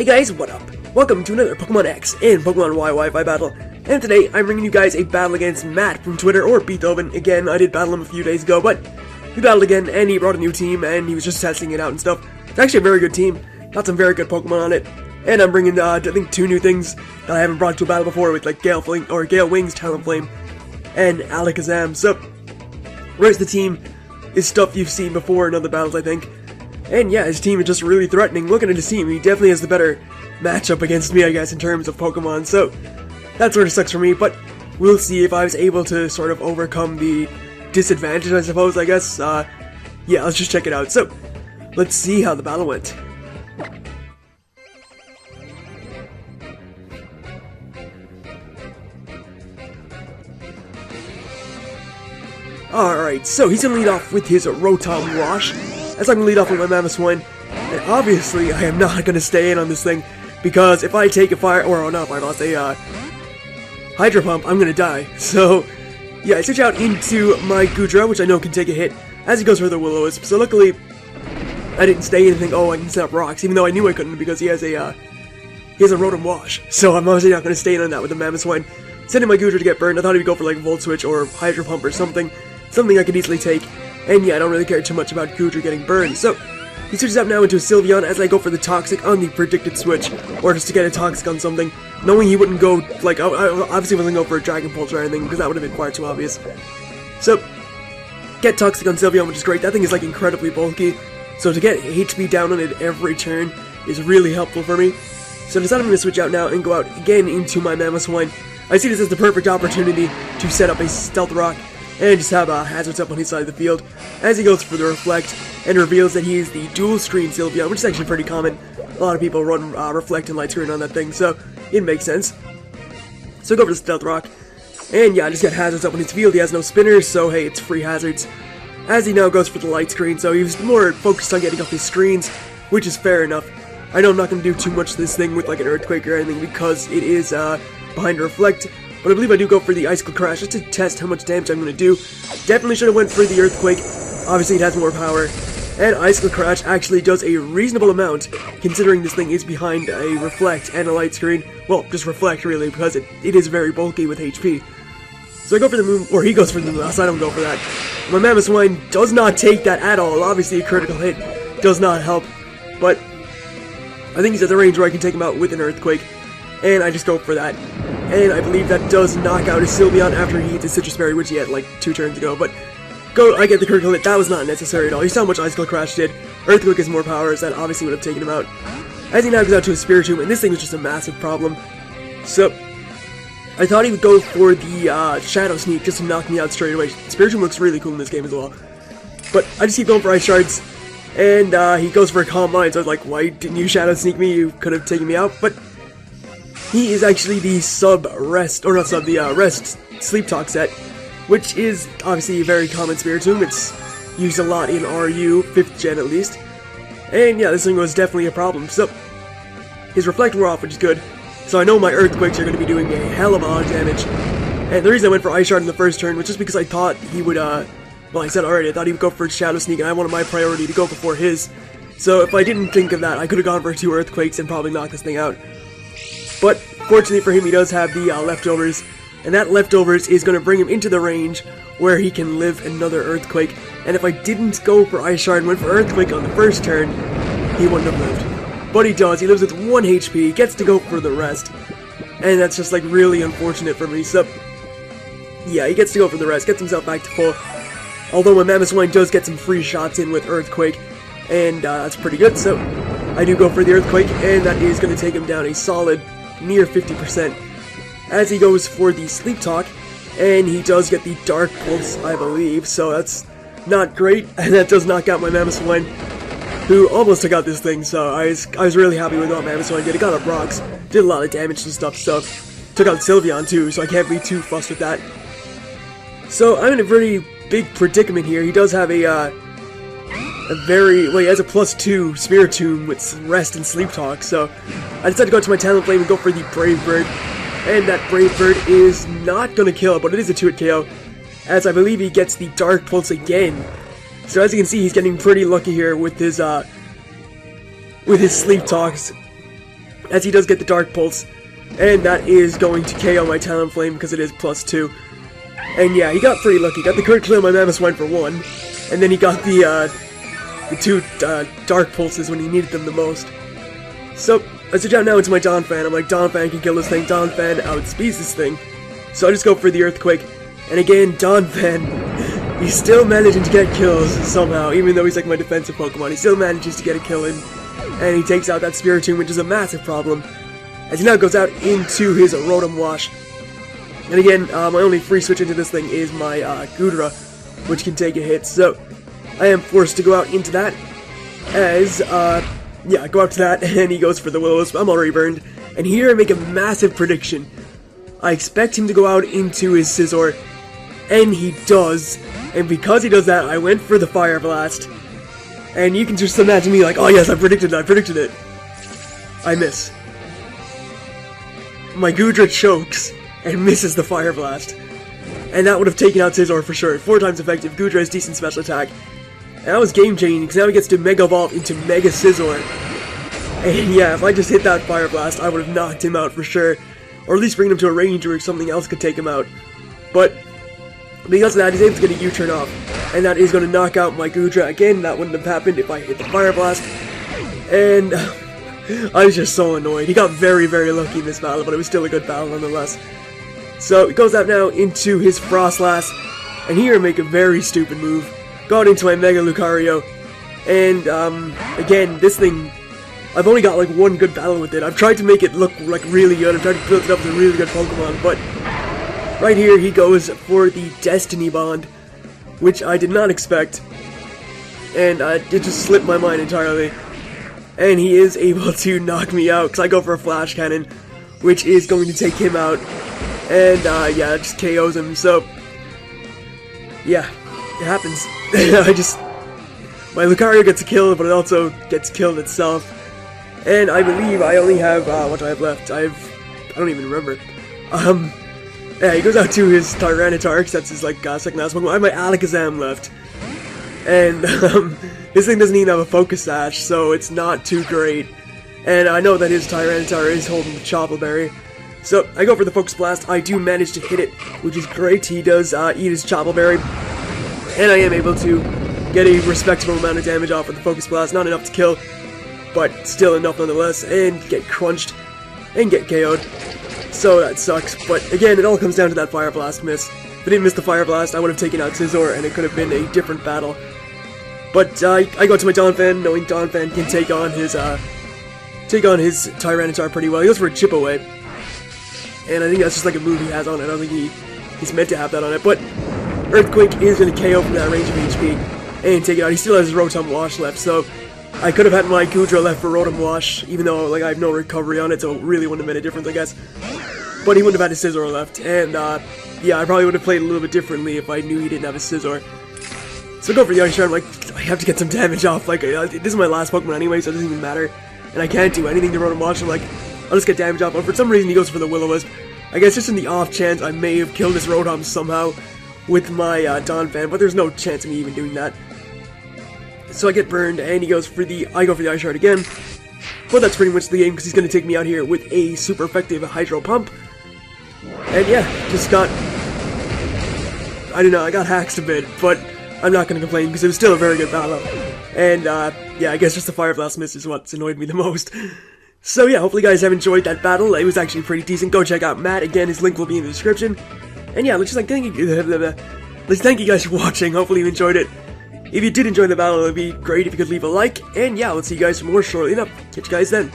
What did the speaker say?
Hey guys, what up? Welcome to another Pokemon X and Pokemon Y Wi-Fi battle. And today, I'm bringing you guys a battle against Matt from Twitter, or Beethoven. Again, I did battle him a few days ago, but we battled again, and he brought a new team, and he was just testing it out and stuff. It's actually a very good team. Got some very good Pokemon on it. And I'm bringing, I think, 2 new things that I haven't brought to a battle before, with like Gale Wing's Talonflame and Alakazam. So, the rest of the team is stuff you've seen before in other battles, I think. And yeah, his team is just really threatening. Looking at his team, he definitely has the better matchup against me, I guess, in terms of Pokemon. So, that sort of sucks for me, but we'll see if I was able to sort of overcome the disadvantage, I suppose, I guess. Yeah, let's just check it out. So, let's see how the battle went. Alright, so he's gonna lead off with his Rotom Wash, as I'm gonna lead off with my Mamoswine, and obviously I am not gonna stay in on this thing, because if I take a fire, or not fire, I'll say, Hydro Pump, I'm gonna die. So, yeah, I switch out into my Goodra, which I know can take a hit, as he goes for the Will-O-Wisp. So luckily, I didn't stay in and think, oh, I can set up rocks, even though I knew I couldn't, because he has a Rotom Wash. So I'm obviously not gonna stay in on that with the Mamoswine. Sending my Goodra to get burned, I thought he'd go for like Volt Switch or Hydro Pump or something I could easily take, and yeah, I don't really care too much about Goodra getting burned. So, he switches up now into a Sylveon as I go for the Toxic on the predicted switch, or just to get a Toxic on something, knowing he wouldn't go, like, I obviously wasn't going for a Dragon Pulse or anything, because that would have been far too obvious. So, get Toxic on Sylveon, which is great. That thing is, like, incredibly bulky, so to get HP down on it every turn is really helpful for me. So I decided I'm going to switch out now and go out again into my Mamoswine. I see this as the perfect opportunity to set up a Stealth Rock, and just have hazards up on his side of the field, as he goes for the Reflect, and reveals that he is the Dual Screen Sylveon, which is actually pretty common. A lot of people run Reflect and Light Screen on that thing, so it makes sense. So I go for the Stealth Rock, and yeah, I just get hazards up on his field. He has no spinners, so hey, it's free hazards. As he now goes for the Light Screen, so he was more focused on getting off his screens, which is fair enough. I know I'm not going to do too much to this thing with like an Earthquake or anything, because it is behind a Reflect. But I believe I do go for the Icicle Crash just to test how much damage I'm going to do. Definitely should have went for the Earthquake. Obviously it has more power. And Icicle Crash actually does a reasonable amount, considering this thing is behind a Reflect and a Light Screen. Well, just Reflect really, because it is very bulky with HP. So I go for the Moon, or he goes for the Moonblast, I don't go for that. My Mamoswine does not take that at all. Obviously a critical hit does not help. But I think he's at the range where I can take him out with an Earthquake. And I just go for that. And I believe that does knock out his Sylveon after he hits his Citrus Berry, which he had like 2 turns ago. But I get the critical hit. That was not necessary at all. You saw how much Icicle Crash did. Earthquake has more power, so that obviously would have taken him out. As he now goes out to his Spiritomb, and this thing was just a massive problem. So, I thought he would go for the Shadow Sneak just to knock me out straight away. Spiritomb looks really cool in this game as well. But I just keep going for Ice Shards, and he goes for a Calm Mind, so I was like, why didn't you Shadow Sneak me? You could have taken me out, but he is actually the Rest Sleep Talk set, which is obviously a very common Spiritomb. It's used a lot in RU, 5th gen at least. And yeah, this thing was definitely a problem. So, his Reflect wore off, which is good. So I know my Earthquakes are going to be doing a hell of a lot of damage. And the reason I went for Ice Shard in the first turn was just because I thought he would, well, I said already, I thought he would go for Shadow Sneak, and I wanted my priority to go before his. So if I didn't think of that, I could have gone for 2 Earthquakes and probably knocked this thing out. But, fortunately for him, he does have the Leftovers, and that Leftovers is going to bring him into the range where he can live another Earthquake, and if I didn't go for Ice Shard and went for Earthquake on the first turn, he wouldn't have lived. But he does. He lives with 1 HP, gets to go for the rest, and that's just, like, really unfortunate for me. So, yeah, he gets to go for the rest, gets himself back to full, although my Mamoswine does get some free shots in with Earthquake, and that's pretty good. So, I do go for the Earthquake, and that is going to take him down a solid near 50%, as he goes for the Sleep Talk, and he does get the Dark Pulse, I believe, so that's not great, and that does knock out my Mamoswine, who almost took out this thing. So I was really happy with what Mamoswine did. It got up rocks, did a lot of damage and stuff, so took out Sylveon too, so I can't be too fussed with that. So I'm in a pretty big predicament here. He does have he has a +2 Spiritomb with Rest and Sleep Talk, so I decided to go to my Talonflame and go for the Brave Bird, and that Brave Bird is not going to kill, but it is a 2-hit KO, as I believe he gets the Dark Pulse again. So as you can see, he's getting pretty lucky here with his Sleep Talks, as he does get the Dark Pulse, and that is going to KO my Talonflame because it is +2. And yeah, he got pretty lucky. Got the crit clear on my Mamoswine for 1, and then he got the 2 Dark Pulses when he needed them the most. So, I switch out now into my Donphan. I'm like, Donphan can kill this thing. Donphan outspeeds this thing. So I just go for the Earthquake. And again, Donphan, he's still managing to get kills somehow. Even though he's like my defensive Pokemon, he still manages to get a kill in. And he takes out that Spiritomb, which is a massive problem, as he now goes out into his Rotom Wash. And again, my only free switch into this thing is my Goodra, which can take a hit. So I am forced to go out into that, as, yeah, go out to that, and he goes for the Will-O-Wisp. I'm already burned. And here I make a massive prediction. I expect him to go out into his Scizor, and he does. And because he does that, I went for the Fire Blast. And you can just imagine me like, oh yes, I predicted it. I miss. My Goodra chokes and misses the Fire Blast. And that would have taken out Scizor for sure. 4 times effective. Goodra has decent special attack. And that was game changing, because now he gets to Mega Evolve into Mega Scizor. And yeah, if I just hit that Fire Blast, I would have knocked him out for sure. Or at least bring him to a range where something else could take him out. But because of that, he's able to get a U-turn off. And that is going to knock out my Goodra. Again, that wouldn't have happened if I hit the Fire Blast. And I was just so annoyed. He got very, very lucky in this battle, but it was still a good battle nonetheless. So he goes out now into his Frostlass. And here I make a very stupid move. Got into my Mega Lucario, and again, this thing, I've only got like 1 good battle with it. I've tried to make it look like really good. I've tried to build it up as a really good Pokemon, but right here he goes for the Destiny Bond, which I did not expect, and it just slipped my mind entirely. And he is able to knock me out, because I go for a Flash Cannon, which is going to take him out, and yeah, it just KOs him. So yeah, it happens. My Lucario gets a kill, but it also gets killed itself. And I believe I only have, what do I have left? I don't even remember. Yeah, he goes out to his Tyranitar, because that's his, like, second last Pokemon. I have my Alakazam left. And, this thing doesn't even have a Focus Sash, so it's not too great. And I know that his Tyranitar is holding the Chople Berry. So, I go for the Focus Blast. I do manage to hit it, which is great. He does, eat his Chople Berry. And I am able to get a respectable amount of damage off with the Focus Blast. Not enough to kill, but still enough nonetheless. And get crunched and get KO'd. So that sucks. But again, it all comes down to that Fire Blast miss. If I didn't miss the Fire Blast, I would have taken out Scizor, and it could have been a different battle. But I go to my Donphan, knowing Donphan can take on his Tyranitar pretty well. He goes for a Chip Away. And I think that's just like a move he has on it. I don't think he's meant to have that on it. But Earthquake is going to KO from that range of HP and take it out. He still has his Rotom Wash left, so I could have had my Goodra left for Rotom Wash, even though like I have no recovery on it, so it really wouldn't have made a difference, I guess. But he wouldn't have had his Scizor left, and yeah, I probably would have played a little bit differently if I knew he didn't have his Scizor. So go for the Ice Shard. I'm like, I have to get some damage off. Like, this is my last Pokemon anyway, so it doesn't even matter, and I can't do anything to Rotom Wash. I'm like, I'll just get damage off. But for some reason, he goes for the Will-O-Wisp. I guess just in the off chance I may have killed this Rotom somehow with my Donphan, but there's no chance of me even doing that. So I get burned, and I go for the Ice Shard again. But that's pretty much the game, because he's going to take me out here with a super effective Hydro Pump. And yeah, just got, I don't know, I got haxed a bit, but I'm not going to complain, because it was still a very good battle. And yeah, I guess just the Fire Blast miss is what's annoyed me the most. So yeah, hopefully you guys have enjoyed that battle. It was actually pretty decent. Go check out Matt. Again, his link will be in the description. And yeah, let's just thank you guys for watching. Hopefully you enjoyed it. If you did enjoy the battle, it would be great if you could leave a like. And yeah, let's see you guys for more shortly enough. Catch you guys then.